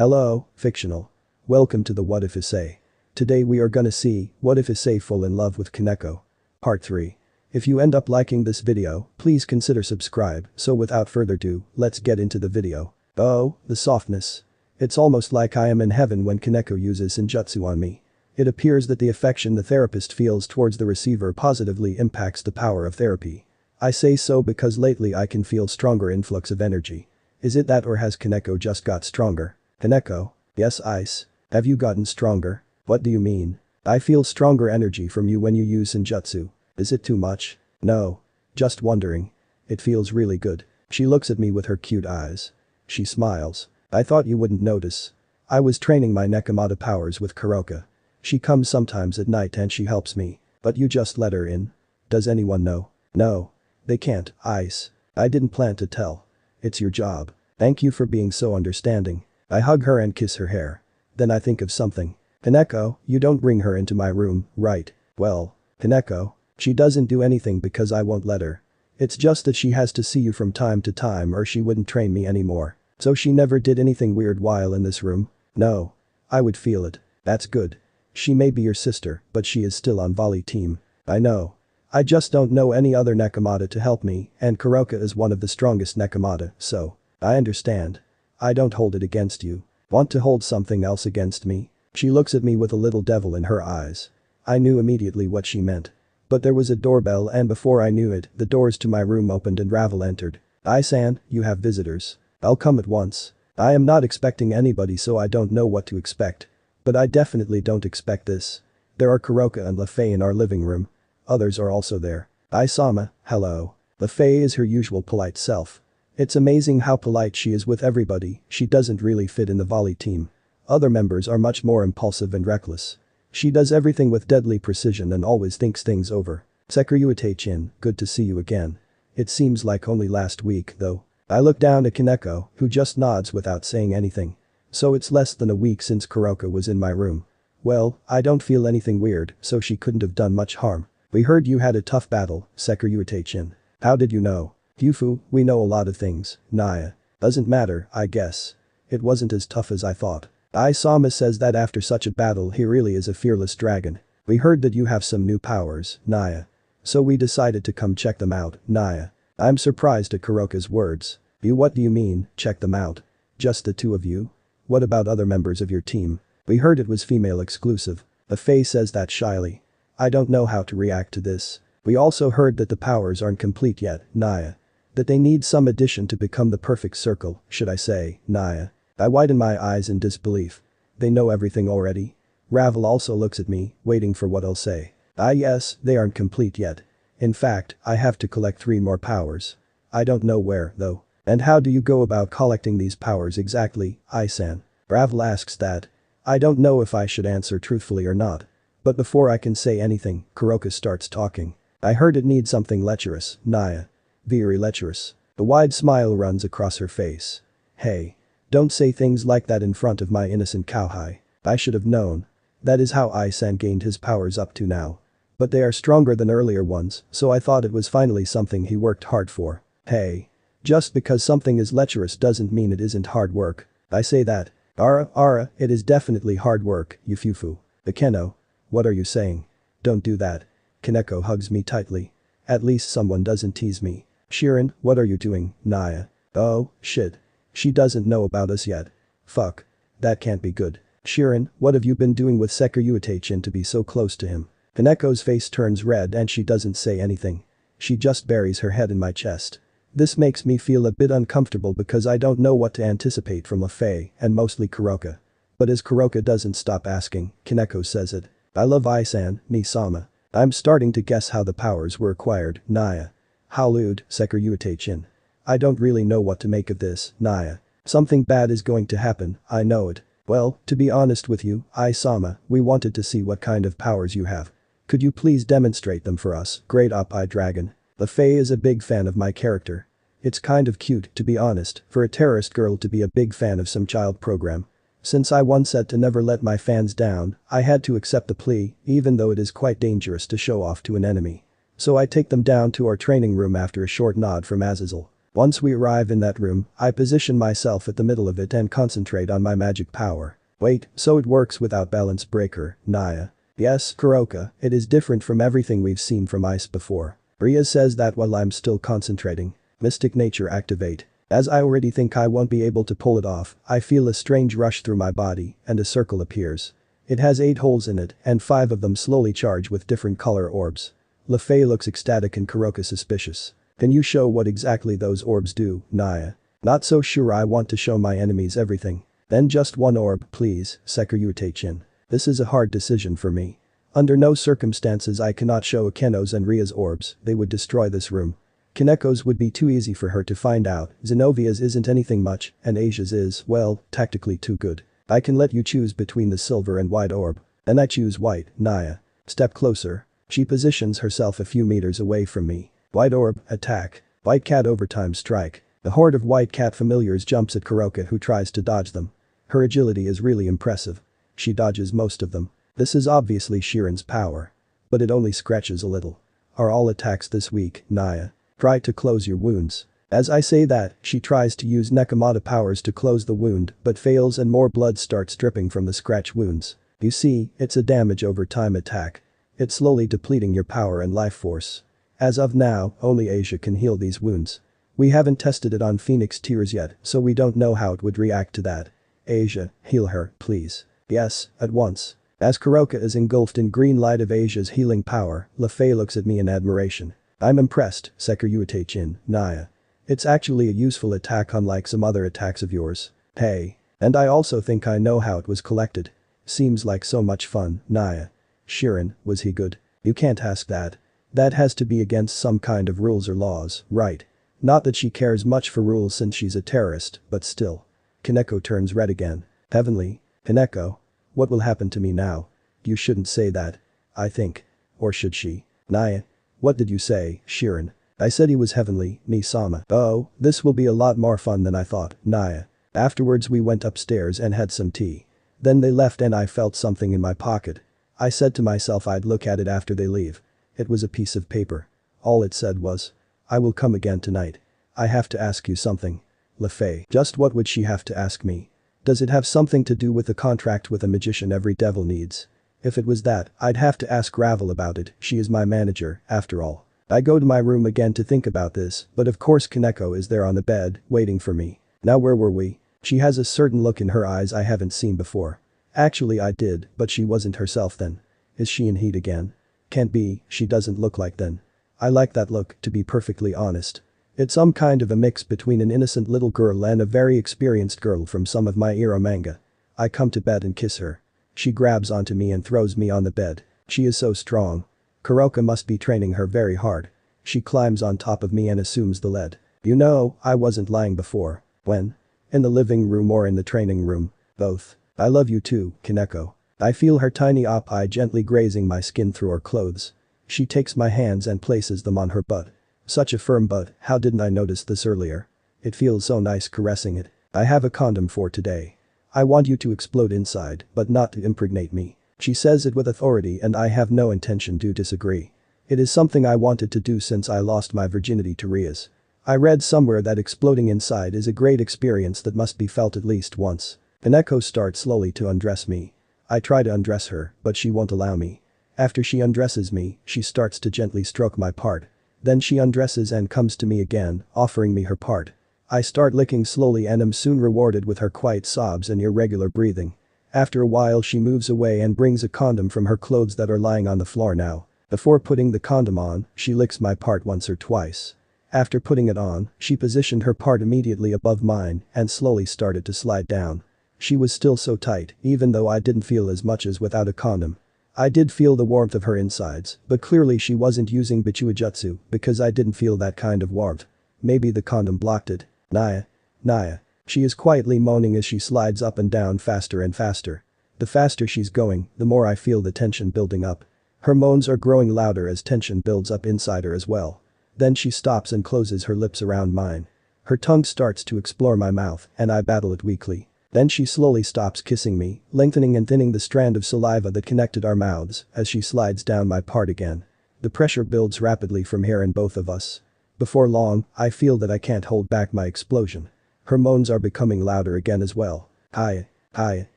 Hello, fictional. Welcome to the What If Issei. Today we are gonna see, what if Issei fall in love with Koneko? Part 3. If you end up liking this video, please consider subscribe, so without further ado, let's get into the video. Oh, the softness. It's almost like I am in heaven when Koneko uses senjutsu on me. It appears that the affection the therapist feels towards the receiver positively impacts the power of therapy. I say so because lately I can feel stronger influx of energy. Is it that or has Koneko just got stronger? Koneko? Yes, Ice. Have you gotten stronger? What do you mean? I feel stronger energy from you when you use senjutsu. Is it too much? No. Just wondering. It feels really good. She looks at me with her cute eyes. She smiles. I thought you wouldn't notice. I was training my Nekomata powers with Kuroka. She comes sometimes at night and she helps me. But you just let her in. Does anyone know? No. They can't, Ice. I didn't plan to tell. It's your job. Thank you for being so understanding. I hug her and kiss her hair. Then I think of something. Koneko, you don't bring her into my room, right? Well, Koneko, she doesn't do anything because I won't let her. It's just that she has to see you from time to time or she wouldn't train me anymore. So she never did anything weird while in this room? No. I would feel it. That's good. She may be your sister, but she is still on volley team. I know. I just don't know any other Nekomata to help me, and Kuroka is one of the strongest Nekomata, so. I understand. I don't hold it against you. Want to hold something else against me? She looks at me with a little devil in her eyes. I knew immediately what she meant. But there was a doorbell and before I knew it, the doors to my room opened and Ravel entered. "Ai-san, you have visitors. I'll come at once. I am not expecting anybody so I don't know what to expect. But I definitely don't expect this. There are Kuroka and Lafay in our living room. Others are also there. Ai-sama, hello." Lafay is her usual polite self. It's amazing how polite she is with everybody, she doesn't really fit in the volley team. Other members are much more impulsive and reckless. She does everything with deadly precision and always thinks things over. "Sekiryuite-chin, good to see you again. It seems like only last week, though." I look down at Koneko, who just nods without saying anything. So it's less than a week since Kuroka was in my room. Well, I don't feel anything weird, so she couldn't have done much harm. "We heard you had a tough battle, Sekiryuite-chin. How did you know?" "Yufu, we know a lot of things, Naya. Doesn't matter, I guess. It wasn't as tough as I thought." Ai-sama says that after such a battle he really is a fearless dragon. "We heard that you have some new powers, Naya. So we decided to come check them out, Naya." I'm surprised at Kuroka's words. What do you mean, check them out? Just the two of you? What about other members of your team? "We heard it was female exclusive." Faye says that shyly. I don't know how to react to this. "We also heard that the powers aren't complete yet, Naya. That they need some addition to become the perfect circle, should I say, Naya." I widen my eyes in disbelief. They know everything already? Ravel also looks at me, waiting for what I'll say. Yes, they aren't complete yet. In fact, I have to collect 3 more powers. I don't know where, though. "And how do you go about collecting these powers exactly, Ai-san?" Ravel asks that. I don't know if I should answer truthfully or not. But before I can say anything, Kuroka starts talking. "I heard it needs something lecherous, Naya. Very lecherous." A wide smile runs across her face. "Hey. Don't say things like that in front of my innocent cowhide. I should have known. That is how Ai-san gained his powers up to now. But they are stronger than earlier ones, so I thought it was finally something he worked hard for. Hey. Just because something is lecherous doesn't mean it isn't hard work. I say that. Ara, it is definitely hard work, Yufufu. Akeno. What are you saying? Don't do that." Koneko hugs me tightly. At least someone doesn't tease me. "Shirin, what are you doing, Naya?" "Oh, shit. She doesn't know about us yet. Fuck. That can't be good." "Shirin, what have you been doing with Sekiryuite-chin to be so close to him?" Koneko's face turns red and she doesn't say anything. She just buries her head in my chest. This makes me feel a bit uncomfortable because I don't know what to anticipate from Lafay and mostly Kuroka. But as Kuroka doesn't stop asking, Koneko says it. "I love Ai-san, Ni-sama. I'm starting to guess how the powers were acquired, Naya." Hyoudou, Sekiryuite-chin. "I don't really know what to make of this, Naya. Something bad is going to happen, I know it." "Well, to be honest with you, Ai-sama, we wanted to see what kind of powers you have. Could you please demonstrate them for us, great op-eye dragon?" Lafay is a big fan of my character. It's kind of cute, to be honest, for a terrorist girl to be a big fan of some child program. Since I once said to never let my fans down, I had to accept the plea, even though it is quite dangerous to show off to an enemy. So I take them down to our training room after a short nod from Azazel. Once we arrive in that room, I position myself at the middle of it and concentrate on my magic power. Wait, so it works without balance breaker, Naya. Yes, Kuroka, it is different from everything we've seen from ice before. Ria says that while I'm still concentrating. Mystic nature activate. As I already think I won't be able to pull it off, I feel a strange rush through my body and a circle appears. It has 8 holes in it and 5 of them slowly charge with different color orbs. LeFay looks ecstatic and Kuroka suspicious. Can you show what exactly those orbs do, Naya? Not so sure, I want to show my enemies everything. Then just one orb, please, Sekiryu-chin. This is a hard decision for me. Under no circumstances I cannot show Akeno's and Ria's orbs, they would destroy this room. Kaneko's would be too easy for her to find out, Zenovia's isn't anything much, and Asia's is, well, tactically too good. I can let you choose between the silver and white orb. Then I choose white, Naya. Step closer. She positions herself a few meters away from me. White orb, attack. White cat overtime strike. A horde of white cat familiars jumps at Kuroka who tries to dodge them. Her agility is really impressive. She dodges most of them. This is obviously Shiren's power. But it only scratches a little. Are all attacks this weak, Naya? Try to close your wounds. As I say that, she tries to use Nekomata powers to close the wound but fails and more blood starts dripping from the scratch wounds. You see, it's a damage over time attack. It's slowly depleting your power and life force. As of now, only Asia can heal these wounds. We haven't tested it on Phoenix Tears yet, so we don't know how it would react to that. Asia, heal her, please. Yes, at once. As Kuroka is engulfed in green light of Asia's healing power, LeFay looks at me in admiration. I'm impressed, Sekiryu-chin, Naya. It's actually a useful attack unlike some other attacks of yours. Hey. And I also think I know how it was collected. Seems like so much fun, Naya. Shiren, was he good? You can't ask that. That has to be against some kind of rules or laws, right? Not that she cares much for rules since she's a terrorist, but still. Koneko turns red again. Heavenly. Koneko. What will happen to me now? You shouldn't say that. I think. Or should she? Naya. What did you say, Shiren? I said he was heavenly, Misama. Oh, this will be a lot more fun than I thought, Naya. Afterwards we went upstairs and had some tea. Then they left and I felt something in my pocket. I said to myself I'd look at it after they leave. It was a piece of paper. All it said was, I will come again tonight. I have to ask you something. LeFay. Just what would she have to ask me? Does it have something to do with the contract with a magician every devil needs? If it was that, I'd have to ask Ravel about it, she is my manager, after all. I go to my room again to think about this, but of course Koneko is there on the bed, waiting for me. Now where were we? She has a certain look in her eyes I haven't seen before. Actually I did, but she wasn't herself then. Is she in heat again? Can't be, she doesn't look like then. I like that look, to be perfectly honest. It's some kind of a mix between an innocent little girl and a very experienced girl from some of my era manga. I come to bed and kiss her. She grabs onto me and throws me on the bed. She is so strong. Kuroka must be training her very hard. She climbs on top of me and assumes the lead. You know, I wasn't lying before. When? In the living room or in the training room? Both. I love you too, Koneko. I feel her tiny eye gently grazing my skin through her clothes. She takes my hands and places them on her butt. Such a firm butt, how didn't I notice this earlier? It feels so nice caressing it. I have a condom for today. I want you to explode inside, but not to impregnate me. She says it with authority and I have no intention to disagree. It is something I wanted to do since I lost my virginity to Ria's. I read somewhere that exploding inside is a great experience that must be felt at least once. Koneko starts slowly to undress me. I try to undress her, but she won't allow me. After she undresses me, she starts to gently stroke my part. Then she undresses and comes to me again, offering me her part. I start licking slowly and am soon rewarded with her quiet sobs and irregular breathing. After a while she moves away and brings a condom from her clothes that are lying on the floor now. Before putting the condom on, she licks my part once or twice. After putting it on, she positioned her part immediately above mine and slowly started to slide down. She was still so tight, even though I didn't feel as much as without a condom. I did feel the warmth of her insides, but clearly she wasn't using Bichujutsu because I didn't feel that kind of warmth. Maybe the condom blocked it. Naya. She is quietly moaning as she slides up and down faster and faster. The faster she's going, the more I feel the tension building up. Her moans are growing louder as tension builds up inside her as well. Then she stops and closes her lips around mine. Her tongue starts to explore my mouth and I battle it weakly. Then she slowly stops kissing me, lengthening and thinning the strand of saliva that connected our mouths as she slides down my part again. The pressure builds rapidly from here in both of us. Before long, I feel that I can't hold back my explosion. Her moans are becoming louder again as well. Hi. Hi.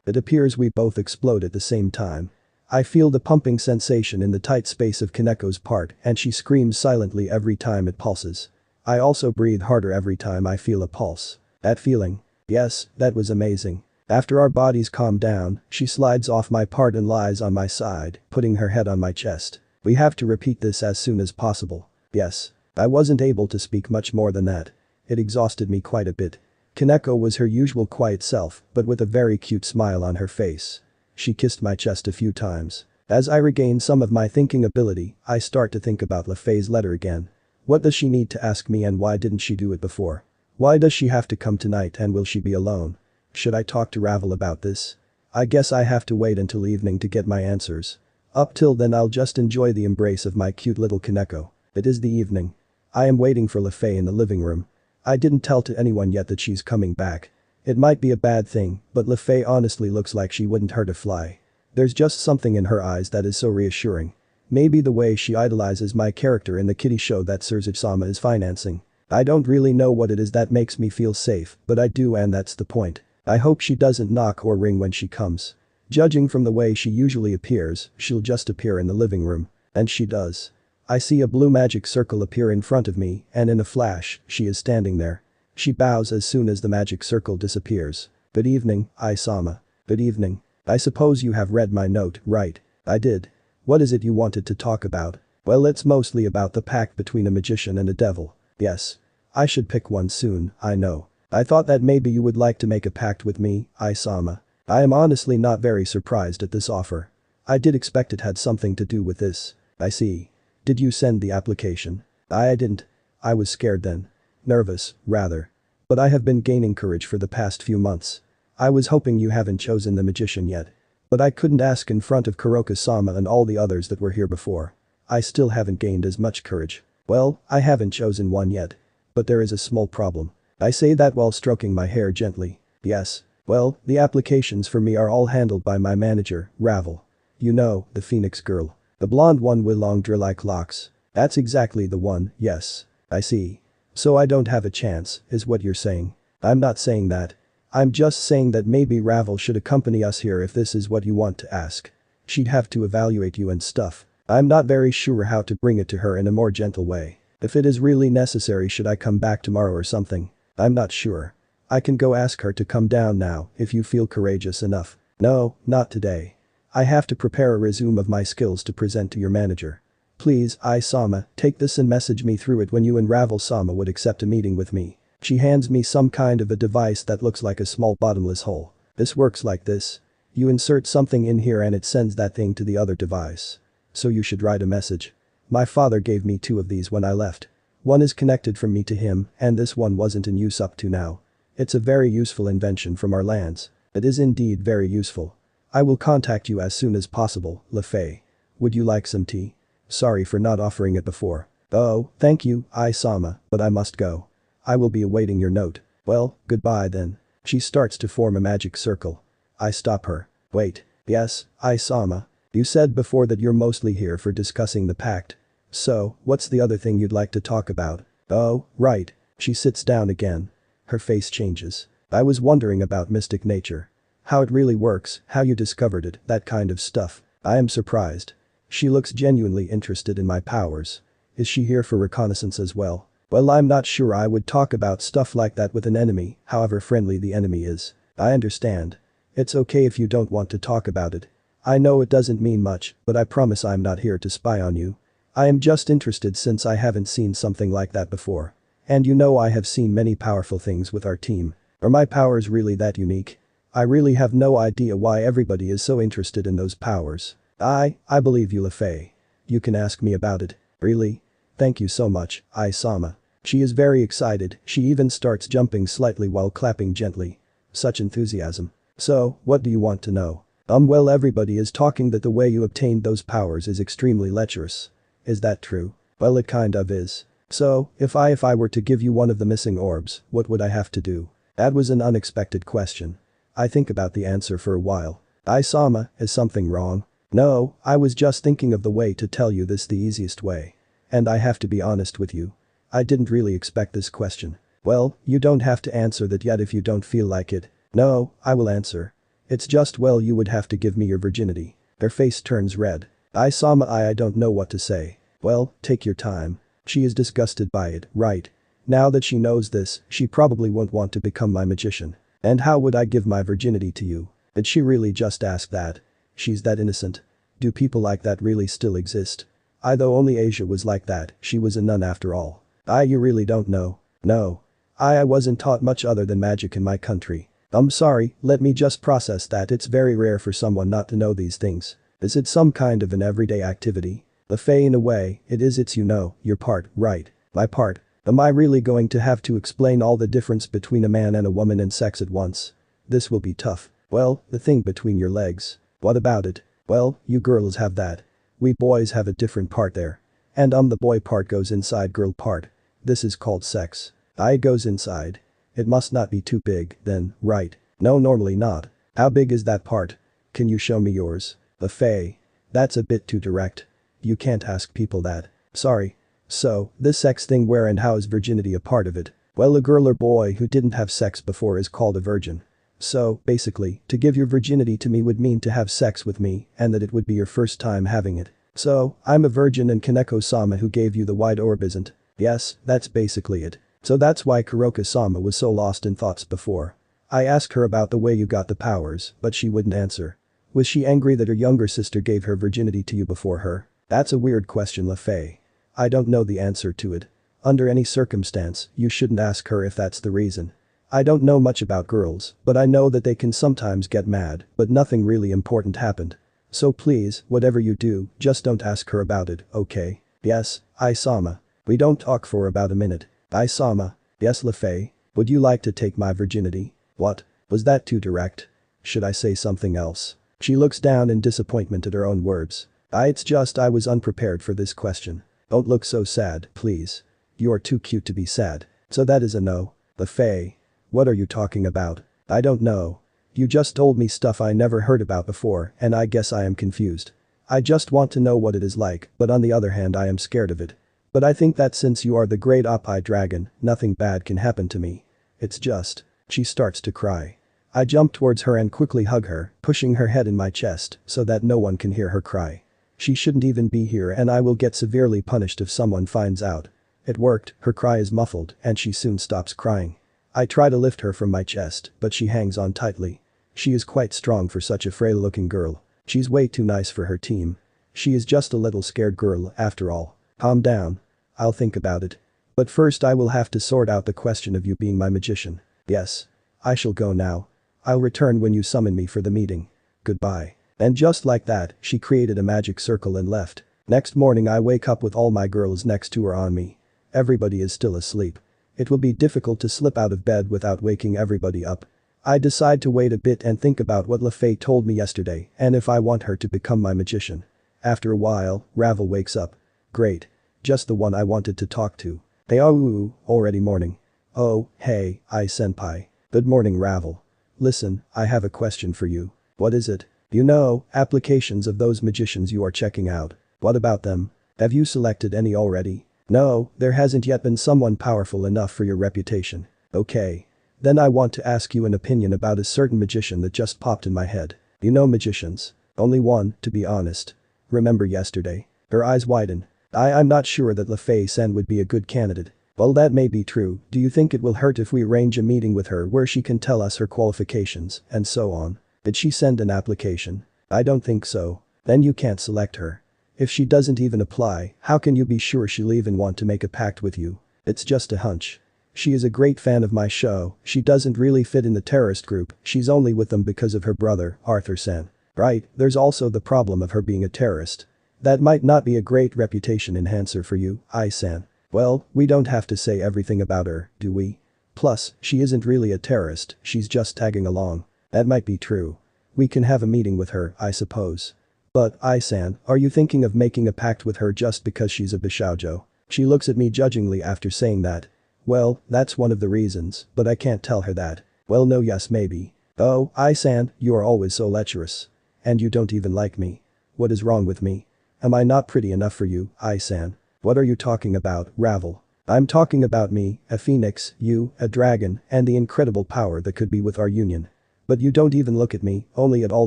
It appears we both explode at the same time. I feel the pumping sensation in the tight space of Koneko's part and she screams silently every time it pulses. I also breathe harder every time I feel a pulse. That feeling. Yes, that was amazing. After our bodies calm down, she slides off my part and lies on my side, putting her head on my chest. We have to repeat this as soon as possible. Yes. I wasn't able to speak much more than that. It exhausted me quite a bit. Koneko was her usual quiet self, but with a very cute smile on her face. She kissed my chest a few times. As I regain some of my thinking ability, I start to think about LeFay's letter again. What does she need to ask me and why didn't she do it before? Why does she have to come tonight and will she be alone? Should I talk to Ravel about this? I guess I have to wait until evening to get my answers. Up till then I'll just enjoy the embrace of my cute little Koneko. It is the evening. I am waiting for LeFay in the living room. I didn't tell to anyone yet that she's coming back. It might be a bad thing, but LeFay honestly looks like she wouldn't hurt a fly. There's just something in her eyes that is so reassuring. Maybe the way she idolizes my character in the kiddie show that Suzuki-sama is financing. I don't really know what it is that makes me feel safe, but I do and that's the point. I hope she doesn't knock or ring when she comes. Judging from the way she usually appears, she'll just appear in the living room. And she does. I see a blue magic circle appear in front of me and in a flash, she is standing there. She bows as soon as the magic circle disappears. Good evening, Issei-sama. Good evening. I suppose you have read my note, right? I did. What is it you wanted to talk about? Well, it's mostly about the pact between a magician and a devil. Yes. I should pick one soon, I know. I thought that maybe you would like to make a pact with me, Issei-sama. I am honestly not very surprised at this offer. I did expect it had something to do with this. I see. Did you send the application? I didn't. I was scared then. Nervous, rather. But I have been gaining courage for the past few months. I was hoping you haven't chosen the magician yet. But I couldn't ask in front of Kuroka-sama and all the others that were here before. I still haven't gained as much courage. Well, I haven't chosen one yet. But there is a small problem. I say that while stroking my hair gently. Yes. Well, the applications for me are all handled by my manager, Ravel. You know, the Phoenix girl. The blonde one with long drill-like locks. That's exactly the one, yes. I see. So I don't have a chance, is what you're saying. I'm not saying that. I'm just saying that maybe Ravel should accompany us here if this is what you want to ask. She'd have to evaluate you and stuff. I'm not very sure how to bring it to her in a more gentle way. If it is really necessary, should I come back tomorrow or something? I'm not sure. I can go ask her to come down now if you feel courageous enough. No, not today. I have to prepare a resume of my skills to present to your manager. Please, Issei-sama, take this and message me through it when you and Ravel-sama would accept a meeting with me. She hands me some kind of a device that looks like a small bottomless hole. This works like this. You insert something in here and it sends that thing to the other device. So you should write a message. My father gave me 2 of these when I left. One is connected from me to him and this one wasn't in use up to now. It's a very useful invention from our lands. It is indeed very useful. I will contact you as soon as possible, LeFay. Would you like some tea? Sorry for not offering it before. Oh, thank you, Issei-sama, but I must go. I will be awaiting your note. Well, goodbye then. She starts to form a magic circle. I stop her. Wait. Yes, Issei-sama. You said before that you're mostly here for discussing the pact. So, what's the other thing you'd like to talk about? Oh, right. She sits down again. Her face changes. I was wondering about mystic nature. How it really works, how you discovered it, that kind of stuff. I am surprised. She looks genuinely interested in my powers. Is she here for reconnaissance as well? Well, I'm not sure I would talk about stuff like that with an enemy, however friendly the enemy is. I understand. It's okay if you don't want to talk about it. I know it doesn't mean much, but I promise I'm not here to spy on you. I am just interested since I haven't seen something like that before. And you know I have seen many powerful things with our team. Are my powers really that unique? I really have no idea why everybody is so interested in those powers. I believe you, LeFay. You can ask me about it. Really? Thank you so much, Issei-sama. She is very excited, she even starts jumping slightly while clapping gently. Such enthusiasm. So, what do you want to know? Well, everybody is talking that the way you obtained those powers is extremely lecherous. Is that true? Well, it kind of is. So, if I were to give you one of the missing orbs, what would I have to do? That was an unexpected question. I think about the answer for a while. Issei-sama, is something wrong? No, I was just thinking of the way to tell you this the easiest way. And I have to be honest with you. I didn't really expect this question. Well, you don't have to answer that yet if you don't feel like it. No, I will answer. It's just well you would have to give me your virginity. Her face turns red. I don't know what to say. Well, take your time. She is disgusted by it, right? Now that she knows this, she probably won't want to become my magician. And how would I give my virginity to you? Did she really just ask that? She's that innocent. Do people like that really still exist? Though only Asia was like that, she was a nun after all. You really don't know? No. I wasn't taught much other than magic in my country. I'm sorry, let me just process that. It's very rare for someone not to know these things. Is it some kind of an everyday activity? Faye, in a way, it is. It's your part, right? My part. Am I really going to have to explain all the difference between a man and a woman and sex at once? This will be tough. Well, the thing between your legs. What about it? Well, you girls have that. We boys have a different part there. And the boy part goes inside girl part. This is called sex. It goes inside. It must not be too big, then, right? No, normally not. How big is that part? Can you show me yours? Faye. That's a bit too direct. You can't ask people that. Sorry. So, this sex thing, where and how is virginity a part of it? Well, a girl or boy who didn't have sex before is called a virgin. So, basically, to give your virginity to me would mean to have sex with me and that it would be your first time having it. So, I'm a virgin and Koneko-sama who gave you the wide orb isn't? Yes, that's basically it. So that's why Kuroka-sama was so lost in thoughts before. I asked her about the way you got the powers, but she wouldn't answer. Was she angry that her younger sister gave her virginity to you before her? That's a weird question, Faye. I don't know the answer to it. Under any circumstance, you shouldn't ask her if that's the reason. I don't know much about girls, but I know that they can sometimes get mad, but nothing really important happened. So please, whatever you do, just don't ask her about it, okay? Yes, Issei-sama. We don't talk for about a minute. Issei-sama. Yes, Faye. Would you like to take my virginity? What? Was that too direct? Should I say something else? She looks down in disappointment at her own words. It's just I was unprepared for this question. Don't look so sad, please. You are too cute to be sad. So that is a no. Faye. What are you talking about? I don't know. You just told me stuff I never heard about before and I guess I am confused. I just want to know what it is like, but on the other hand I am scared of it. But I think that since you are the great Oppai dragon, nothing bad can happen to me. It's just. She starts to cry. I jump towards her and quickly hug her, pushing her head in my chest so that no one can hear her cry. She shouldn't even be here and I will get severely punished if someone finds out. It worked, her cry is muffled and she soon stops crying. I try to lift her from my chest, but she hangs on tightly. She is quite strong for such a frail-looking girl. She's way too nice for her team. She is just a little scared girl, after all. Calm down. I'll think about it. But first I will have to sort out the question of you being my magician. Yes. I shall go now. I'll return when you summon me for the meeting. Goodbye. And just like that, she created a magic circle and left. Next morning I wake up with all my girls next to her on me. Everybody is still asleep. It will be difficult to slip out of bed without waking everybody up. I decide to wait a bit and think about what LaFay told me yesterday and if I want her to become my magician. After a while, Ravel wakes up. Great. Just the one I wanted to talk to. Hey, oh, already morning. Oh, hey, senpai. Good morning, Ravel. Listen, I have a question for you. What is it? You know, applications of those magicians you are checking out. What about them? Have you selected any already? No, there hasn't yet been someone powerful enough for your reputation. Okay. Then I want to ask you an opinion about a certain magician that just popped in my head. You know magicians? Only one, to be honest. Remember yesterday? Her eyes widen. I'm not sure that LaFay-san would be a good candidate. Well, that may be true. Do you think it will hurt if we arrange a meeting with her where she can tell us her qualifications and so on? Did she send an application? I don't think so. Then you can't select her. If she doesn't even apply, how can you be sure she'll even want to make a pact with you? It's just a hunch. She is a great fan of my show, she doesn't really fit in the terrorist group, she's only with them because of her brother, Arthur-san. Right, there's also the problem of her being a terrorist. That might not be a great reputation enhancer for you, Ai-san. Well, we don't have to say everything about her, do we? Plus, she isn't really a terrorist, she's just tagging along. That might be true. We can have a meeting with her, I suppose. But, Ai-san, are you thinking of making a pact with her just because she's a bishoujo? She looks at me judgingly after saying that. Well, that's one of the reasons, but I can't tell her that. Well, no, yes, maybe. Oh, Ai-san, you are always so lecherous. And you don't even like me. What is wrong with me? Am I not pretty enough for you, Ai-san? What are you talking about, Ravel? I'm talking about me, a phoenix, you, a dragon, and the incredible power that could be with our union. But you don't even look at me, only at all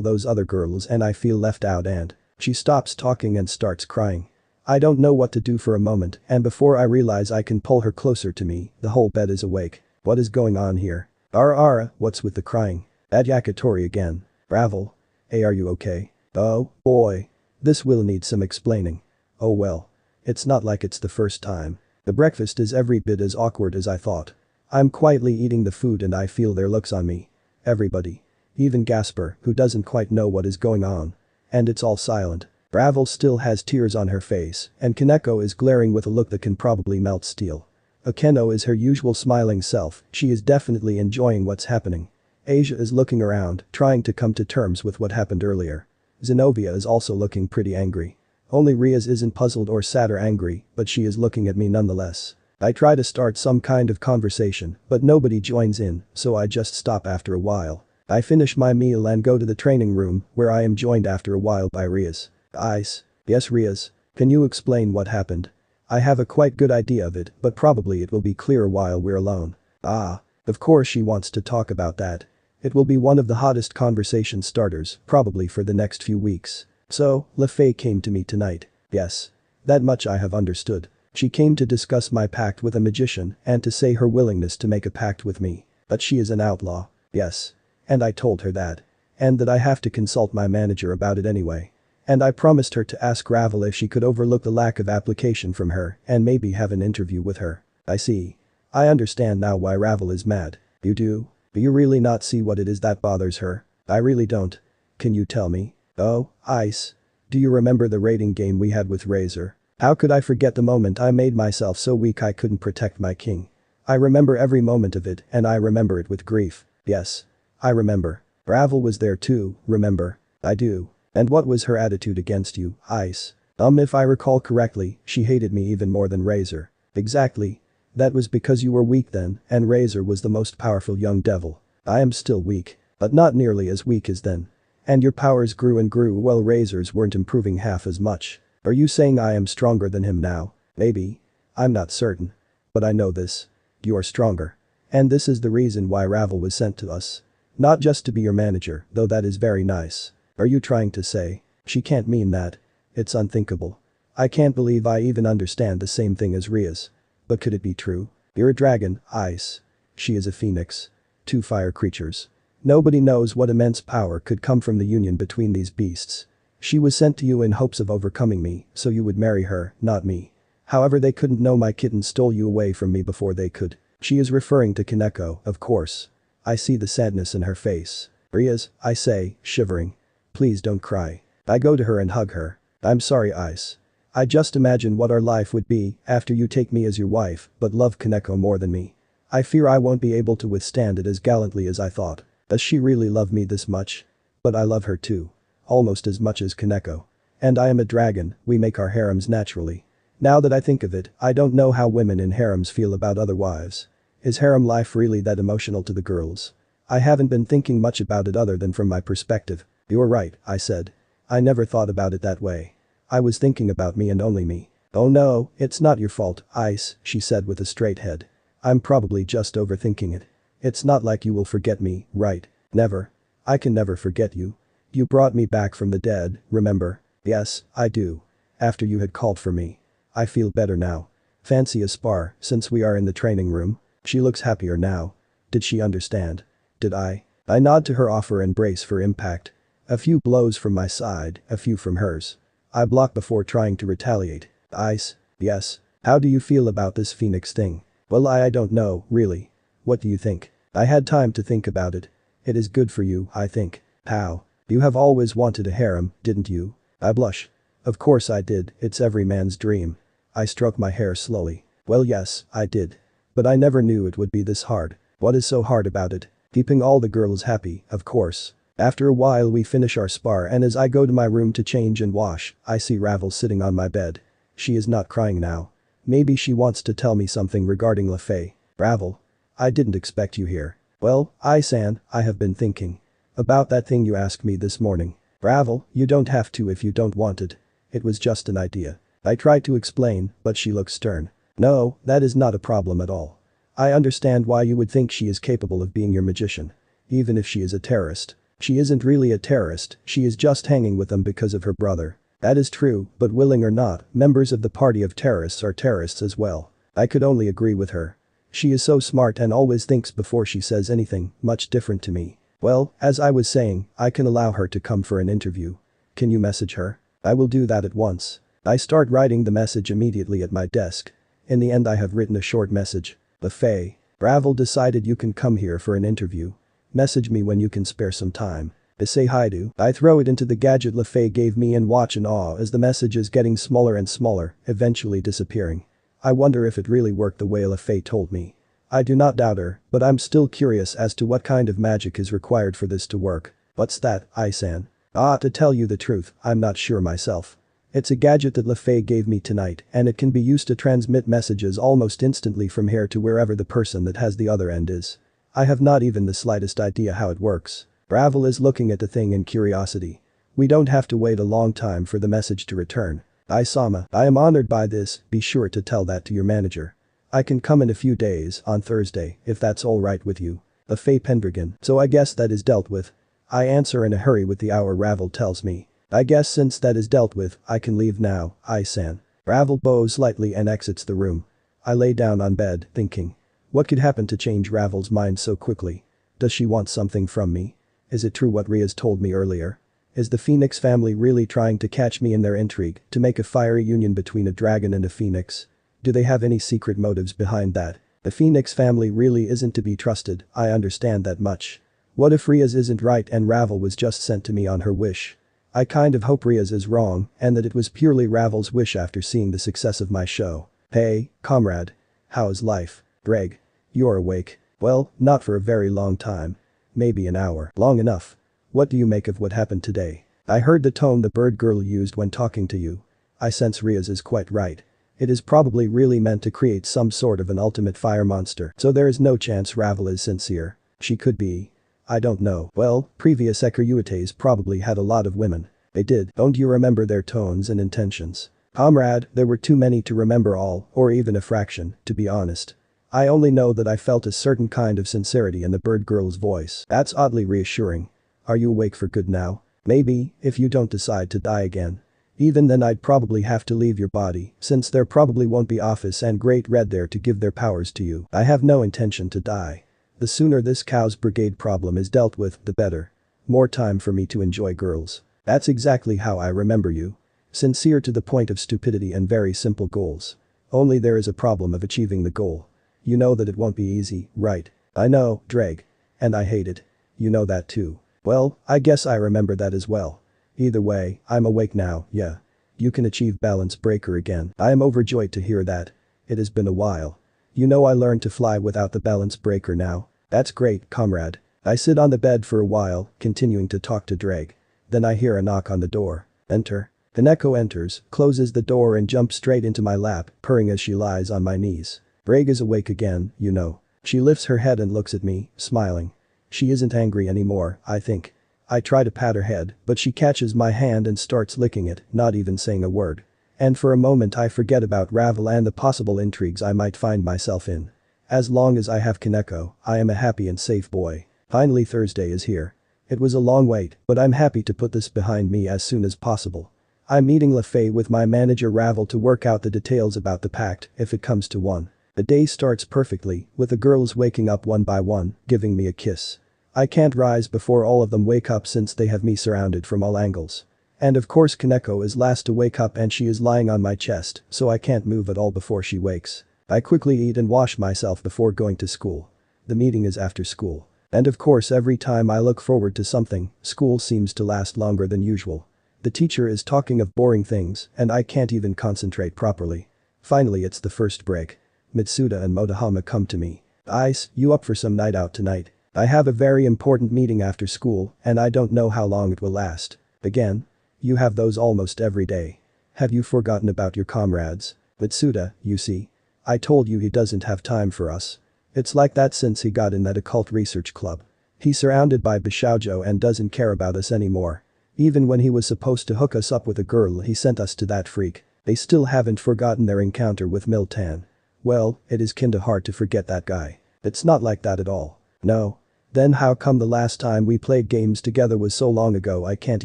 those other girls, and I feel left out and. She stops talking and starts crying. I don't know what to do for a moment, and before I realize I can pull her closer to me, the whole bed is awake. What is going on here? Ara, what's with the crying? That Yakitori again. Ravel. Hey, are you okay? Oh, boy. This will need some explaining. Oh well. It's not like it's the first time. The breakfast is every bit as awkward as I thought. I'm quietly eating the food and I feel their looks on me. Everybody. Even Gasper, who doesn't quite know what is going on. And it's all silent. Ravel still has tears on her face, and Koneko is glaring with a look that can probably melt steel. Akeno is her usual smiling self, she is definitely enjoying what's happening. Asia is looking around, trying to come to terms with what happened earlier. Zenobia is also looking pretty angry. Only Riaz isn't puzzled or sad or angry, but she is looking at me nonetheless. I try to start some kind of conversation, but nobody joins in, so I just stop after a while. I finish my meal and go to the training room, where I am joined after a while by Riaz. Ice. Yes, Riaz. Can you explain what happened? I have a quite good idea of it, but probably it will be clearer while we're alone. Ah. Of course she wants to talk about that. It will be one of the hottest conversation starters, probably for the next few weeks. So, LeFay came to me tonight. Yes. That much I have understood. She came to discuss my pact with a magician and to say her willingness to make a pact with me. But she is an outlaw. Yes. And I told her that. And that I have to consult my manager about it anyway. And I promised her to ask Ravel if she could overlook the lack of application from her and maybe have an interview with her. I see. I understand now why Ravel is mad. You do? Do you really not see what it is that bothers her? I really don't. Can you tell me? Oh, Ice. Do you remember the raiding game we had with Razor? How could I forget the moment I made myself so weak I couldn't protect my king? I remember every moment of it and I remember it with grief. Yes. I remember. Ravel was there too, remember? I do. And what was her attitude against you, Ice? If I recall correctly, she hated me even more than Razor. Exactly. That was because you were weak then, and Razor was the most powerful young devil. I am still weak. But not nearly as weak as then. And your powers grew and grew while Razor's weren't improving half as much. Are you saying I am stronger than him now? Maybe. I'm not certain. But I know this. You are stronger. And this is the reason why Ravel was sent to us. Not just to be your manager, though that is very nice. Are you trying to say? She can't mean that. It's unthinkable. I can't believe I even understand the same thing as Riaz. But could it be true? You're a dragon, Ice. She is a phoenix. Two fire creatures. Nobody knows what immense power could come from the union between these beasts. She was sent to you in hopes of overcoming me, so you would marry her, not me. However, they couldn't know my kitten stole you away from me before they could. She is referring to Koneko, of course. I see the sadness in her face. Riaz, I say, shivering. Please don't cry. I go to her and hug her. I'm sorry, Ice. I just imagine what our life would be after you take me as your wife, but love Koneko more than me. I fear I won't be able to withstand it as gallantly as I thought. Does she really love me this much? But I love her too. Almost as much as Koneko. And I am a dragon, we make our harems naturally. Now that I think of it, I don't know how women in harems feel about other wives. Is harem life really that emotional to the girls? I haven't been thinking much about it other than from my perspective. You're right, I said. I never thought about it that way. I was thinking about me and only me. Oh no, it's not your fault, Ice, she said with a straight head. I'm probably just overthinking it. It's not like you will forget me, right? Never. I can never forget you. You brought me back from the dead, remember? Yes, I do. After you had called for me. I feel better now. Fancy a spar, since we are in the training room. She looks happier now. Did she understand? Did I? I nod to her, offer and brace for impact. A few blows from my side, a few from hers. I block before trying to retaliate. Ice. Yes. How do you feel about this phoenix thing? Well, I don't know, really. What do you think? I had time to think about it. It is good for you, I think. How? You have always wanted a harem, didn't you? I blush. Of course I did, it's every man's dream. I stroke my hair slowly. Well, yes, I did. But I never knew it would be this hard. What is so hard about it? Keeping all the girls happy, of course. After a while we finish our spar and as I go to my room to change and wash, I see Ravel sitting on my bed. She is not crying now. Maybe she wants to tell me something regarding LeFay. Ravel. I didn't expect you here. Well, I have been thinking. About that thing you asked me this morning. Ravel, you don't have to if you don't want it. It was just an idea. I tried to explain, but she looks stern. No, that is not a problem at all. I understand why you would think she is capable of being your magician. Even if she is a terrorist. She isn't really a terrorist, she is just hanging with them because of her brother. That is true, but willing or not, members of the party of terrorists are terrorists as well. I could only agree with her. She is so smart and always thinks before she says anything, much different to me. Well, as I was saying, I can allow her to come for an interview. Can you message her? I will do that at once. I start writing the message immediately at my desk. In the end I have written a short message. Buffet. Ravel decided you can come here for an interview. Message me when you can spare some time. Issei Hyoudou. I throw it into the gadget LaFay gave me and watch in awe as the message is getting smaller and smaller, eventually disappearing. I wonder if it really worked the way LaFay told me. I do not doubt her, but I'm still curious as to what kind of magic is required for this to work. What's that, Issei? To tell you the truth, I'm not sure myself. It's a gadget that LaFay gave me tonight and it can be used to transmit messages almost instantly from here to wherever the person that has the other end is. I have not even the slightest idea how it works. Ravel is looking at the thing in curiosity. We don't have to wait a long time for the message to return. Isama, I am honored by this, be sure to tell that to your manager. I can come in a few days, on Thursday, if that's alright with you. LaFay Pendragon, so I guess that is dealt with. I answer in a hurry with the hour Ravel tells me. I guess since that is dealt with, I can leave now, Issei. Ravel bows slightly and exits the room. I lay down on bed, thinking. What could happen to change Ravel's mind so quickly? Does she want something from me? Is it true what Riaz told me earlier? Is the Phoenix family really trying to catch me in their intrigue to make a fiery union between a dragon and a phoenix? Do they have any secret motives behind that? The Phoenix family really isn't to be trusted, I understand that much. What if Riaz isn't right and Ravel was just sent to me on her wish? I kind of hope Riaz is wrong and that it was purely Ravel's wish after seeing the success of my show. Hey, comrade. How's life? Greg. You're awake. Well, not for a very long time. Maybe an hour. Long enough. What do you make of what happened today? I heard the tone the bird girl used when talking to you. I sense Riaz is quite right. It is probably really meant to create some sort of an ultimate fire monster, so there is no chance Ravel is sincere. She could be. I don't know. Well, previous Ekyuites probably had a lot of women. They did. Don't you remember their tones and intentions? Comrade, there were too many to remember all, or even a fraction, to be honest. I only know that I felt a certain kind of sincerity in the bird girl's voice. That's oddly reassuring. Are you awake for good now? Maybe, if you don't decide to die again. Even then I'd probably have to leave your body, since there probably won't be Office and Great Red there to give their powers to you. I have no intention to die. The sooner this Chaos Brigade problem is dealt with, the better. More time for me to enjoy girls. That's exactly how I remember you. Sincere to the point of stupidity and very simple goals. Only there is a problem of achieving the goal. You know that it won't be easy, right? I know, Dreg. And I hate it. You know that too. Well, I guess I remember that as well. Either way, I'm awake now, yeah. You can achieve balance breaker again. I am overjoyed to hear that. It has been a while. You know I learned to fly without the balance breaker now. That's great, comrade. I sit on the bed for a while, continuing to talk to Dreg. Then I hear a knock on the door. Enter. Koneko enters, closes the door and jumps straight into my lap, purring as she lies on my knees. Dreg is awake again, you know. She lifts her head and looks at me, smiling. She isn't angry anymore, I think. I try to pat her head, but she catches my hand and starts licking it, not even saying a word. And for a moment I forget about Ravel and the possible intrigues I might find myself in. As long as I have Koneko, I am a happy and safe boy. Finally Thursday is here. It was a long wait, but I'm happy to put this behind me as soon as possible. I'm meeting LaFay with my manager Ravel to work out the details about the pact, if it comes to one. The day starts perfectly, with the girls waking up one by one, giving me a kiss. I can't rise before all of them wake up since they have me surrounded from all angles. And of course Koneko is last to wake up and she is lying on my chest, so I can't move at all before she wakes. I quickly eat and wash myself before going to school. The meeting is after school. And of course every time I look forward to something, school seems to last longer than usual. The teacher is talking of boring things and I can't even concentrate properly. Finally it's the first break. Mitsuda and Motohama come to me. Ice, you up for some night out tonight? I have a very important meeting after school and I don't know how long it will last. Again? You have those almost every day. Have you forgotten about your comrades? Mitsuda, you see. I told you he doesn't have time for us. It's like that since he got in that occult research club. He's surrounded by Bishoujo and doesn't care about us anymore. Even when he was supposed to hook us up with a girl he sent us to that freak. They still haven't forgotten their encounter with Miltan. Well, it is kinda hard to forget that guy. It's not like that at all. No. Then how come the last time we played games together was so long ago I can't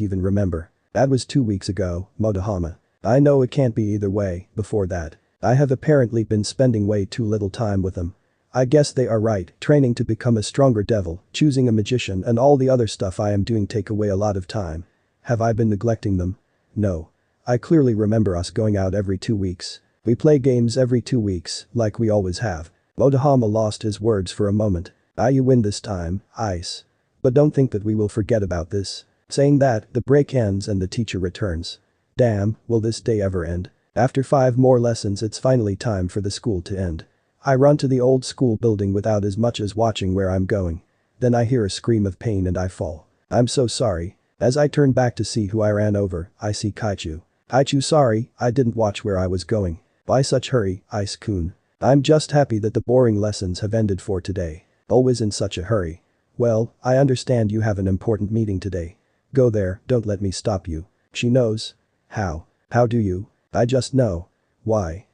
even remember. That was 2 weeks ago, Motohama. I know it can't be either way, before that. I have apparently been spending way too little time with them. I guess they are right, training to become a stronger devil, choosing a magician and all the other stuff I am doing take away a lot of time. Have I been neglecting them? No. I clearly remember us going out every 2 weeks. We play games every 2 weeks, like we always have. Motohama lost his words for a moment. You win this time, Ice. But don't think that we will forget about this. Saying that, the break ends and the teacher returns. Damn, will this day ever end? After 5 more lessons it's finally time for the school to end. I run to the old school building without as much as watching where I'm going. Then I hear a scream of pain and I fall. I'm so sorry. As I turn back to see who I ran over, I see Kaichu. Kaichu, sorry, I didn't watch where I was going. Why such hurry, Ice-kun? I'm just happy that the boring lessons have ended for today. Always in such a hurry. Well, I understand you have an important meeting today. Go there, don't let me stop you. She knows. How? How do you? I just know. Why?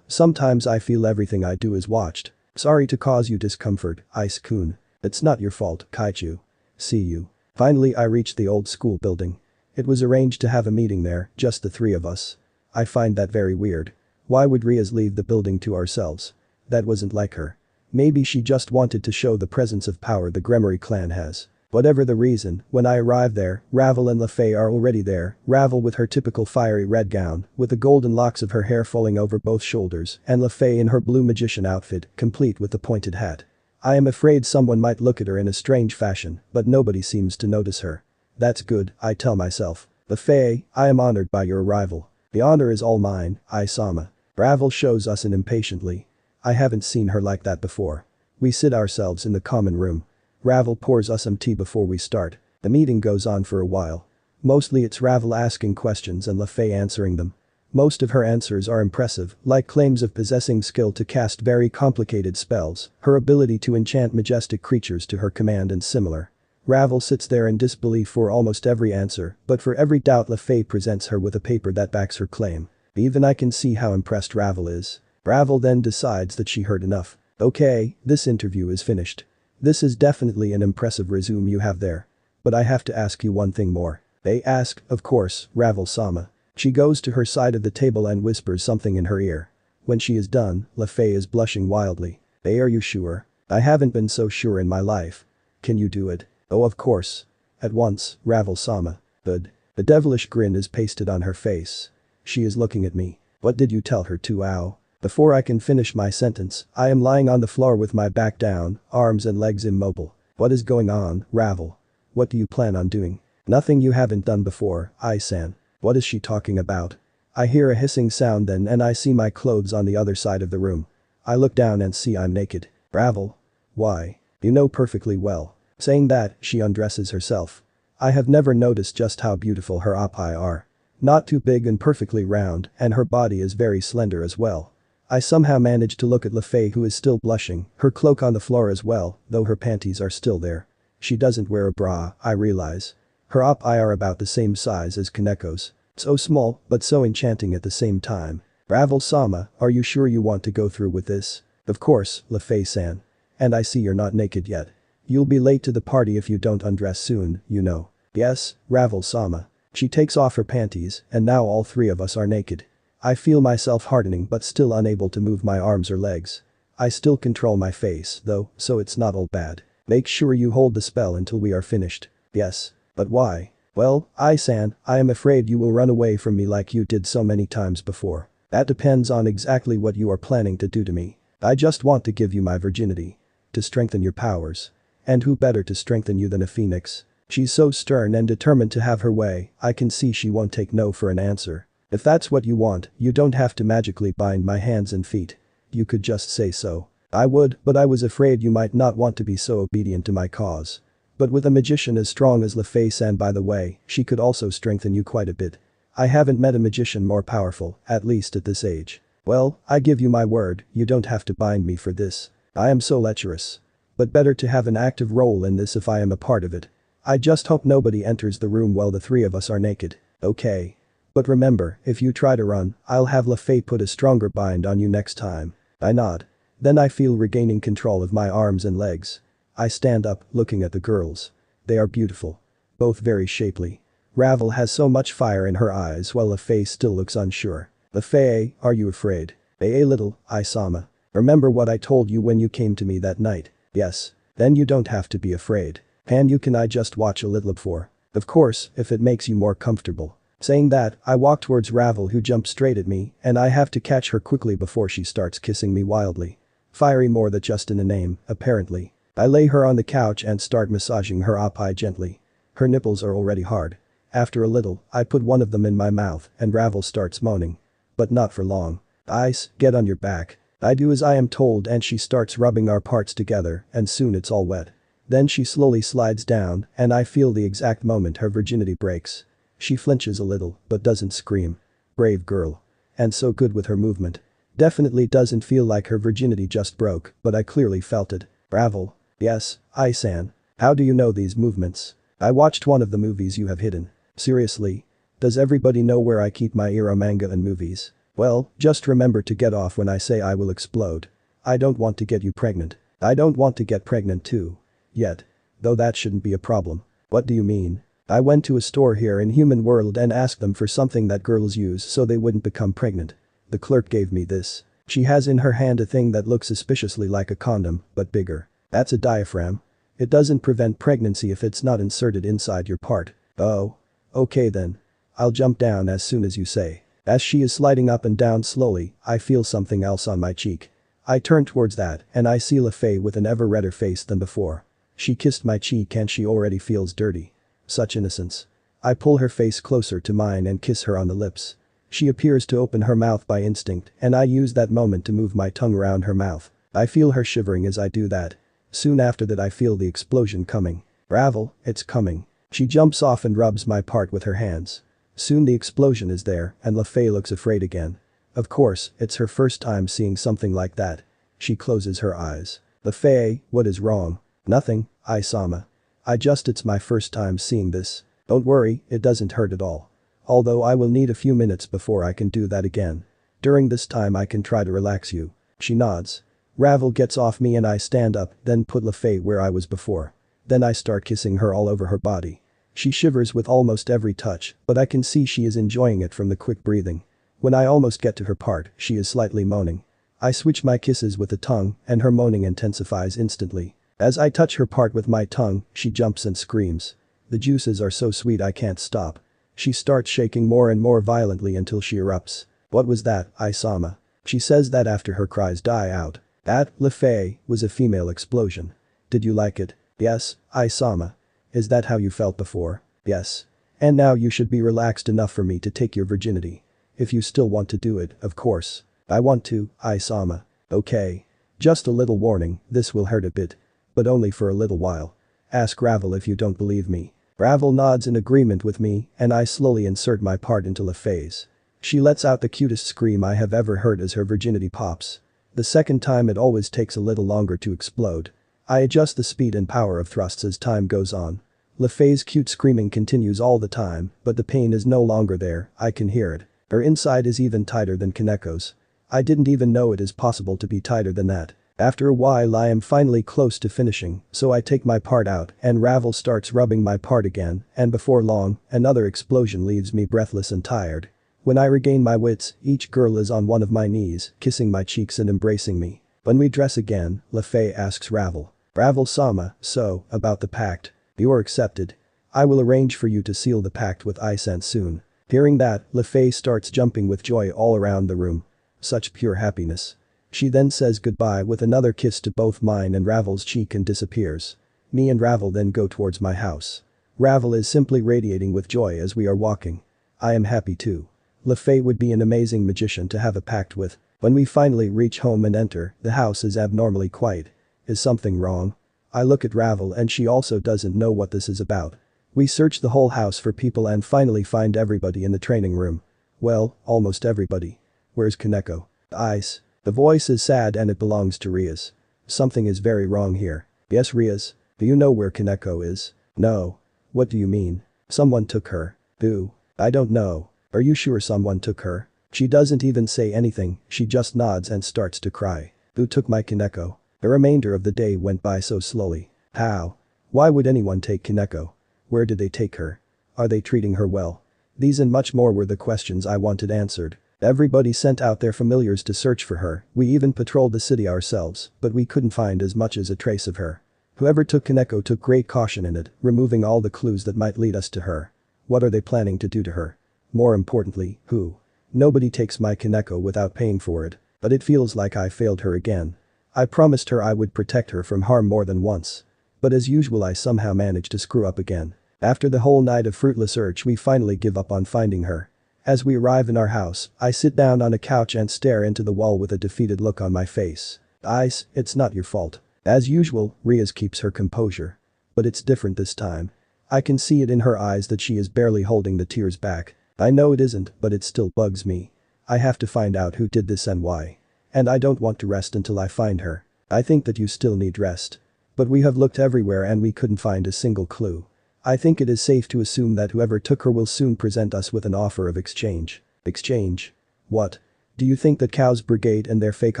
Sometimes I feel everything I do is watched. Sorry to cause you discomfort, Ice-kun. It's not your fault, Kaichu. See you. Finally I reached the old school building. It was arranged to have a meeting there, just the 3 of us. I find that very weird. Why would Riaz leave the building to ourselves? That wasn't like her. Maybe she just wanted to show the presence of power the Gremory clan has. Whatever the reason, when I arrive there, Ravel and Lefay are already there, Ravel with her typical fiery red gown, with the golden locks of her hair falling over both shoulders, and Lefay in her blue magician outfit, complete with the pointed hat. I am afraid someone might look at her in a strange fashion, but nobody seems to notice her. That's good, I tell myself. Lefay, I am honored by your arrival. The honor is all mine, Isama. Ravel shows us in impatiently. I haven't seen her like that before. We sit ourselves in the common room. Ravel pours us some tea before we start. The meeting goes on for a while. Mostly it's Ravel asking questions and Lefay answering them. Most of her answers are impressive, like claims of possessing skill to cast very complicated spells, her ability to enchant majestic creatures to her command and similar. Ravel sits there in disbelief for almost every answer, but for every doubt Lefay presents her with a paper that backs her claim. Even I can see how impressed Ravel is. Ravel then decides that she heard enough. Okay, this interview is finished. This is definitely an impressive resume you have there. But I have to ask you one thing more. They ask, of course, Ravel-sama. She goes to her side of the table and whispers something in her ear. When she is done, Lefay is blushing wildly. Hey, are you sure? I haven't been so sure in my life. Can you do it? Oh, of course. At once, Ravel-sama. Good. The devilish grin is pasted on her face. She is looking at me. What did you tell her to, ow? Before I can finish my sentence, I am lying on the floor with my back down, arms and legs immobile. What is going on, Ravel? What do you plan on doing? Nothing you haven't done before, I-san. What is she talking about? I hear a hissing sound then and I see my clothes on the other side of the room. I look down and see I'm naked. Ravel? Why? You know perfectly well. Saying that, she undresses herself. I have never noticed just how beautiful her oppai are. Not too big and perfectly round, and her body is very slender as well. I somehow manage to look at Lefay who is still blushing, her cloak on the floor as well, though her panties are still there. She doesn't wear a bra, I realize. Her oppai are about the same size as Koneko's. So small, but so enchanting at the same time. Ravel-sama, are you sure you want to go through with this? Of course, Lefay-san. And I see you're not naked yet. You'll be late to the party if you don't undress soon, you know. Yes, Ravel-sama. She takes off her panties, and now all 3 of us are naked. I feel myself hardening but still unable to move my arms or legs. I still control my face, though, so it's not all bad. Make sure you hold the spell until we are finished. Yes. But why? Well, I-san, I am afraid you will run away from me like you did so many times before. That depends on exactly what you are planning to do to me. I just want to give you my virginity. To strengthen your powers. And who better to strengthen you than a phoenix? She's so stern and determined to have her way, I can see she won't take no for an answer. If that's what you want, you don't have to magically bind my hands and feet. You could just say so. I would, but I was afraid you might not want to be so obedient to my cause. But with a magician as strong as Lefay-san, by the way, she could also strengthen you quite a bit. I haven't met a magician more powerful, at least at this age. Well, I give you my word, you don't have to bind me for this. I am so lecherous. But better to have an active role in this if I am a part of it. I just hope nobody enters the room while the 3 of us are naked. Okay. But remember, if you try to run, I'll have Lefay put a stronger bind on you next time. I nod. Then I feel regaining control of my arms and legs. I stand up, looking at the girls. They are beautiful. Both very shapely. Ravel has so much fire in her eyes while Issei still looks unsure. Issei, are you afraid? A little, Isama. Remember what I told you when you came to me that night? Yes. Then you don't have to be afraid. And you can I just watch a little for? Of course, if it makes you more comfortable. Saying that, I walk towards Ravel who jumps straight at me and I have to catch her quickly before she starts kissing me wildly. Fiery more than just in a name, apparently. I lay her on the couch and start massaging her up high gently. Her nipples are already hard. After a little, I put one of them in my mouth and Ravel starts moaning. But not for long. Ice, get on your back. I do as I am told and she starts rubbing our parts together and soon it's all wet. Then she slowly slides down and I feel the exact moment her virginity breaks. She flinches a little but doesn't scream. Brave girl. And so good with her movement. Definitely doesn't feel like her virginity just broke, but I clearly felt it. Ravel. Yes, Isan. How do you know these movements? I watched one of the movies you have hidden. Seriously? Does everybody know where I keep my era manga and movies? Well, just remember to get off when I say I will explode. I don't want to get you pregnant. I don't want to get pregnant too. Yet. Though that shouldn't be a problem. What do you mean? I went to a store here in Human World and asked them for something that girls use so they wouldn't become pregnant. The clerk gave me this. She has in her hand a thing that looks suspiciously like a condom, but bigger. That's a diaphragm. It doesn't prevent pregnancy if it's not inserted inside your part. Oh. Okay then. I'll jump down as soon as you say. As she is sliding up and down slowly, I feel something else on my cheek. I turn towards that and I see Issei with an ever redder face than before. She kissed my cheek and she already feels dirty. Such innocence. I pull her face closer to mine and kiss her on the lips. She appears to open her mouth by instinct and I use that moment to move my tongue around her mouth. I feel her shivering as I do that. Soon after that I feel the explosion coming. Ravel, it's coming. She jumps off and rubs my part with her hands. Soon the explosion is there and Issei looks afraid again. Of course, it's her first time seeing something like that. She closes her eyes. Issei, what is wrong? Nothing, Isama. It's my first time seeing this. Don't worry, it doesn't hurt at all. Although I will need a few minutes before I can do that again. During this time I can try to relax you. She nods. Ravel gets off me and I stand up, then put Issei where I was before. Then I start kissing her all over her body. She shivers with almost every touch, but I can see she is enjoying it from the quick breathing. When I almost get to her part, she is slightly moaning. I switch my kisses with the tongue, and her moaning intensifies instantly. As I touch her part with my tongue, she jumps and screams. The juices are so sweet I can't stop. She starts shaking more and more violently until she erupts. What was that, Isama? She says that after her cries die out. That, Issei, was a female explosion. Did you like it? Yes, Isama. Is that how you felt before? Yes. And now you should be relaxed enough for me to take your virginity. If you still want to do it, of course. I want to, Isama. Okay. Just a little warning, this will hurt a bit. But only for a little while. Ask Ravel if you don't believe me. Ravel nods in agreement with me and I slowly insert my part into Issei's. She lets out the cutest scream I have ever heard as her virginity pops. The second time it always takes a little longer to explode. I adjust the speed and power of thrusts as time goes on. Issei's cute screaming continues all the time, but the pain is no longer there, I can hear it. Her inside is even tighter than Koneko's. I didn't even know it is possible to be tighter than that. After a while I am finally close to finishing, so I take my part out and Ravel starts rubbing my part again and before long, another explosion leaves me breathless and tired. When I regain my wits, each girl is on one of my knees, kissing my cheeks and embracing me. When we dress again, Issei asks Ravel. Ravel-sama, so, about the pact. You're accepted. I will arrange for you to seal the pact with Issei soon. Hearing that, Issei starts jumping with joy all around the room. Such pure happiness. She then says goodbye with another kiss to both mine and Ravel's cheek and disappears. Me and Ravel then go towards my house. Ravel is simply radiating with joy as we are walking. I am happy too. Issei would be an amazing magician to have a pact with. When we finally reach home and enter, the house is abnormally quiet. Is something wrong? I look at Ravel and she also doesn't know what this is about. We search the whole house for people and finally find everybody in the training room. Well, almost everybody. Where's Koneko? Ice. The voice is sad and it belongs to Rias. Something is very wrong here. Yes, Rias. Do you know where Koneko is? No. What do you mean? Someone took her. Who? I don't know. Are you sure someone took her? She doesn't even say anything, she just nods and starts to cry. Who took my Koneko? The remainder of the day went by so slowly. How? Why would anyone take Koneko? Where did they take her? Are they treating her well? These and much more were the questions I wanted answered. Everybody sent out their familiars to search for her, we even patrolled the city ourselves, but we couldn't find as much as a trace of her. Whoever took Koneko took great caution in it, removing all the clues that might lead us to her. What are they planning to do to her? More importantly, who? Nobody takes my Koneko without paying for it, but it feels like I failed her again. I promised her I would protect her from harm more than once. But as usual I somehow managed to screw up again. After the whole night of fruitless search we finally give up on finding her. As we arrive in our house, I sit down on a couch and stare into the wall with a defeated look on my face. Ice, it's not your fault. As usual, Riaz keeps her composure. But it's different this time. I can see it in her eyes that she is barely holding the tears back. I know it isn't, but it still bugs me. I have to find out who did this and why. And I don't want to rest until I find her. I think that you still need rest. But we have looked everywhere and we couldn't find a single clue. I think it is safe to assume that whoever took her will soon present us with an offer of exchange. Exchange? What? Do you think that Cow's Brigade and their fake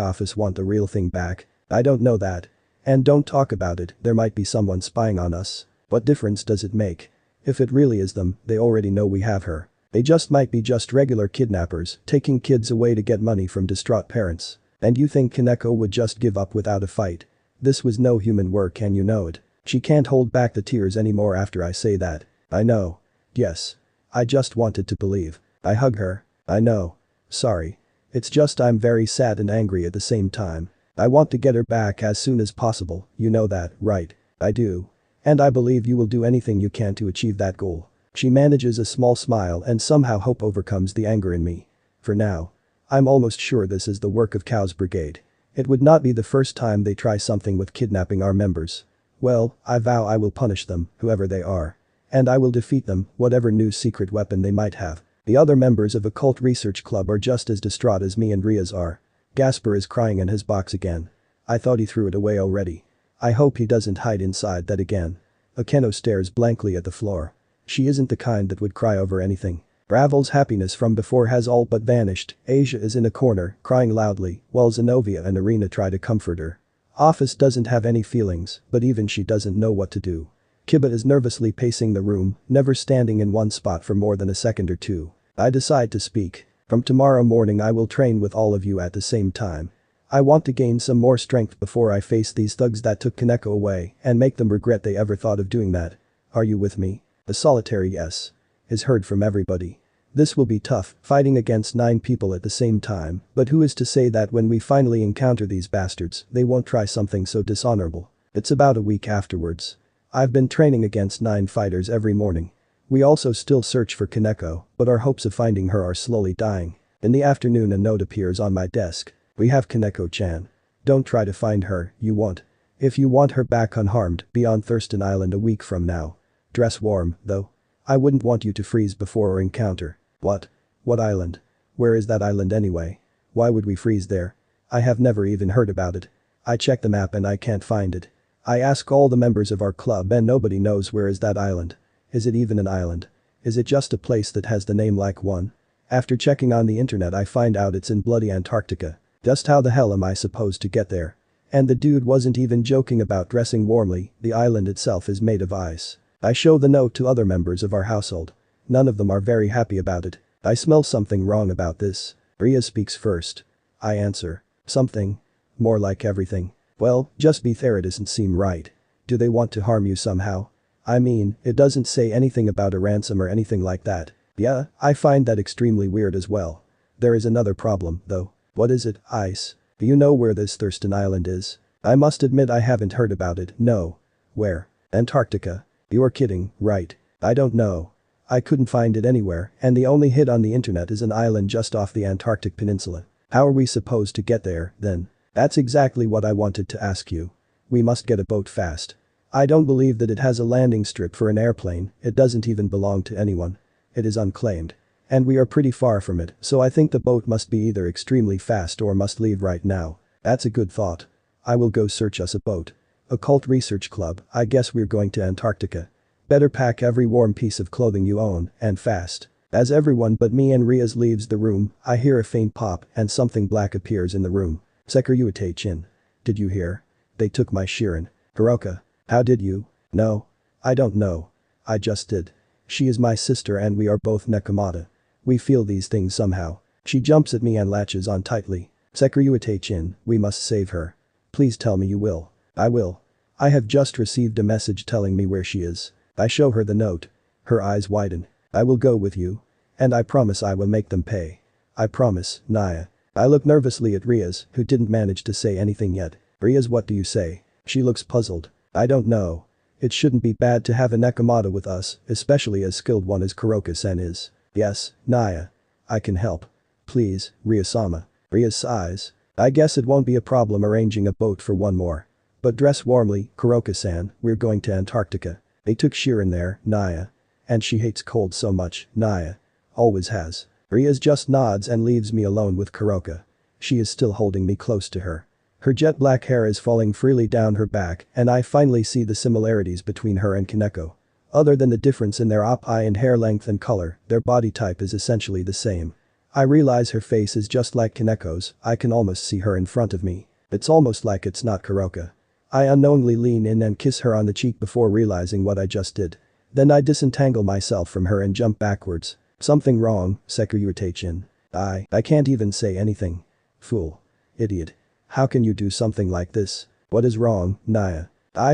office want the real thing back? I don't know that. And don't talk about it, there might be someone spying on us. What difference does it make? If it really is them, they already know we have her. They just might be just regular kidnappers, taking kids away to get money from distraught parents. And you think Koneko would just give up without a fight? This was no human work and you know it. She can't hold back the tears anymore after I say that. I know. Yes. I just wanted to believe. I hug her. I know. Sorry. It's just I'm very sad and angry at the same time. I want to get her back as soon as possible, you know that, right? I do. And I believe you will do anything you can to achieve that goal. She manages a small smile and somehow hope overcomes the anger in me. For now. I'm almost sure this is the work of Cow's Brigade. It would not be the first time they try something with kidnapping our members. Well, I vow I will punish them, whoever they are. And I will defeat them, whatever new secret weapon they might have. The other members of Occult Research Club are just as distraught as me and Riaz are. Gasper is crying in his box again. I thought he threw it away already. I hope he doesn't hide inside that again. Akeno stares blankly at the floor. She isn't the kind that would cry over anything. Ravel's happiness from before has all but vanished. Asia is in a corner, crying loudly, while Zenobia and Irina try to comfort her. Office doesn't have any feelings, but even she doesn't know what to do. Kiba is nervously pacing the room, never standing in one spot for more than a second or two. I decide to speak. From tomorrow morning I will train with all of you at the same time. I want to gain some more strength before I face these thugs that took Koneko away and make them regret they ever thought of doing that. Are you with me? A solitary yes is heard from everybody. This will be tough, fighting against 9 people at the same time, but who is to say that when we finally encounter these bastards, they won't try something so dishonorable. It's about a week afterwards. I've been training against 9 fighters every morning. We also still search for Koneko, but our hopes of finding her are slowly dying. In the afternoon a note appears on my desk. We have Koneko-chan. Don't try to find her, you won't. If you want her back unharmed, be on Thurston Island a week from now. Dress warm, though. I wouldn't want you to freeze before our encounter. What? What island? Where is that island anyway? Why would we freeze there? I have never even heard about it. I check the map and I can't find it. I ask all the members of our club and nobody knows where is that island. Is it even an island? Is it just a place that has the name like one? After checking on the internet I find out it's in bloody Antarctica. Just how the hell am I supposed to get there? And the dude wasn't even joking about dressing warmly, the island itself is made of ice. I show the note to other members of our household. None of them are very happy about it. I smell something wrong about this. Ria speaks first. I answer. Something. More like everything. Well, just be there, it doesn't seem right. Do they want to harm you somehow? I mean, it doesn't say anything about a ransom or anything like that. Yeah, I find that extremely weird as well. There is another problem, though. What is it, Ice? Do you know where this Thurston Island is? I must admit I haven't heard about it, no. Where? Antarctica. You're kidding, right? I don't know. I couldn't find it anywhere, and the only hit on the internet is an island just off the Antarctic Peninsula. How are we supposed to get there, then? That's exactly what I wanted to ask you. We must get a boat fast. I don't believe that it has a landing strip for an airplane, it doesn't even belong to anyone. It is unclaimed. And we are pretty far from it, so I think the boat must be either extremely fast or must leave right now. That's a good thought. I will go search us a boat. Occult Research Club, I guess we're going to Antarctica. Better pack every warm piece of clothing you own, and fast. As everyone but me and Riaz leaves the room, I hear a faint pop and something black appears in the room. Sekiryuite-chin. Did you hear? They took my Shirin. Hiroka. How did you? No. I don't know. I just did. She is my sister and we are both Nekomata. We feel these things somehow. She jumps at me and latches on tightly. Sekiryuite-chin, we must save her. Please tell me you will. I will. I have just received a message telling me where she is. I show her the note. Her eyes widen. I will go with you. And I promise I will make them pay. I promise, Naya. I look nervously at Riaz, who didn't manage to say anything yet. Riaz, what do you say? She looks puzzled. I don't know. It shouldn't be bad to have a Nekomata with us, especially as skilled one as Kuroka-sen is. Yes, Naya. I can help. Please, Riaz-sama. Riaz sighs. I guess it won't be a problem arranging a boat for one more. But dress warmly, Kuroka-san, we're going to Antarctica. They took Shirin there, Naya. And she hates cold so much, Naya. Always has. Riaz just nods and leaves me alone with Kuroka. She is still holding me close to her. Her jet black hair is falling freely down her back and I finally see the similarities between her and Koneko. Other than the difference in their eye and hair length and color, their body type is essentially the same. I realize her face is just like Koneko's, I can almost see her in front of me. It's almost like it's not Kuroka. I unknowingly lean in and kiss her on the cheek before realizing what I just did. Then I disentangle myself from her and jump backwards. Something wrong, Sekiryuite-chin. I can't even say anything. Fool. Idiot. How can you do something like this? What is wrong, Naya?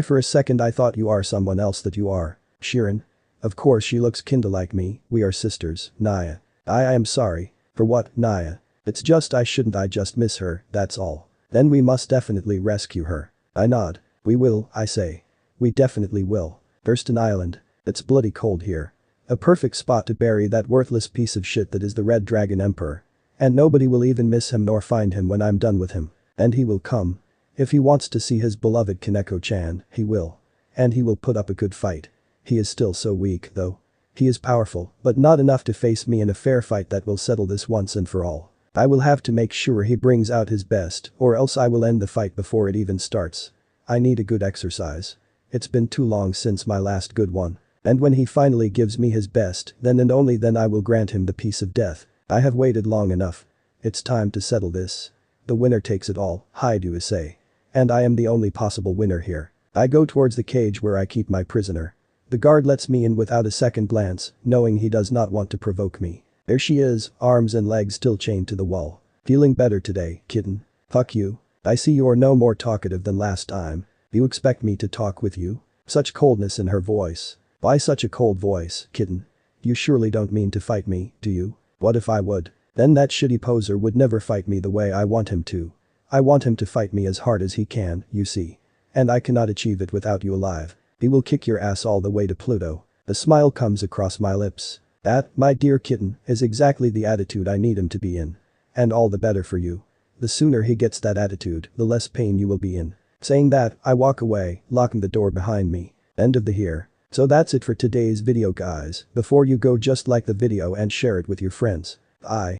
For a second I thought you are someone else that you are. Shirin? Of course she looks kinda like me, we are sisters, Naya. I am sorry. For what, Naya? It's just I just miss her, that's all. Then we must definitely rescue her. I nod. We will, I say. We definitely will. First an island. It's bloody cold here. A perfect spot to bury that worthless piece of shit that is the Red Dragon Emperor. And nobody will even miss him nor find him when I'm done with him. And he will come. If he wants to see his beloved Koneko-chan, he will. And he will put up a good fight. He is still so weak, though. He is powerful, but not enough to face me in a fair fight that will settle this once and for all. I will have to make sure he brings out his best, or else I will end the fight before it even starts. I need a good exercise. It's been too long since my last good one. And when he finally gives me his best, then and only then I will grant him the peace of death. I have waited long enough. It's time to settle this. The winner takes it all, Hyoudou Issei. And I am the only possible winner here. I go towards the cage where I keep my prisoner. The guard lets me in without a second glance, knowing he does not want to provoke me. There she is, arms and legs still chained to the wall. Feeling better today, kitten? Fuck you. I see you are no more talkative than last time. You expect me to talk with you? Such coldness in her voice. Why such a cold voice, kitten? You surely don't mean to fight me, do you? What if I would? Then that shitty poser would never fight me the way I want him to. I want him to fight me as hard as he can, you see. And I cannot achieve it without you alive. He will kick your ass all the way to Pluto. A smile comes across my lips. That, my dear kitten, is exactly the attitude I need him to be in. And all the better for you. The sooner he gets that attitude, the less pain you will be in. Saying that, I walk away, locking the door behind me. End of the here. So that's it for today's video guys. Before you go, just like the video and share it with your friends. Bye.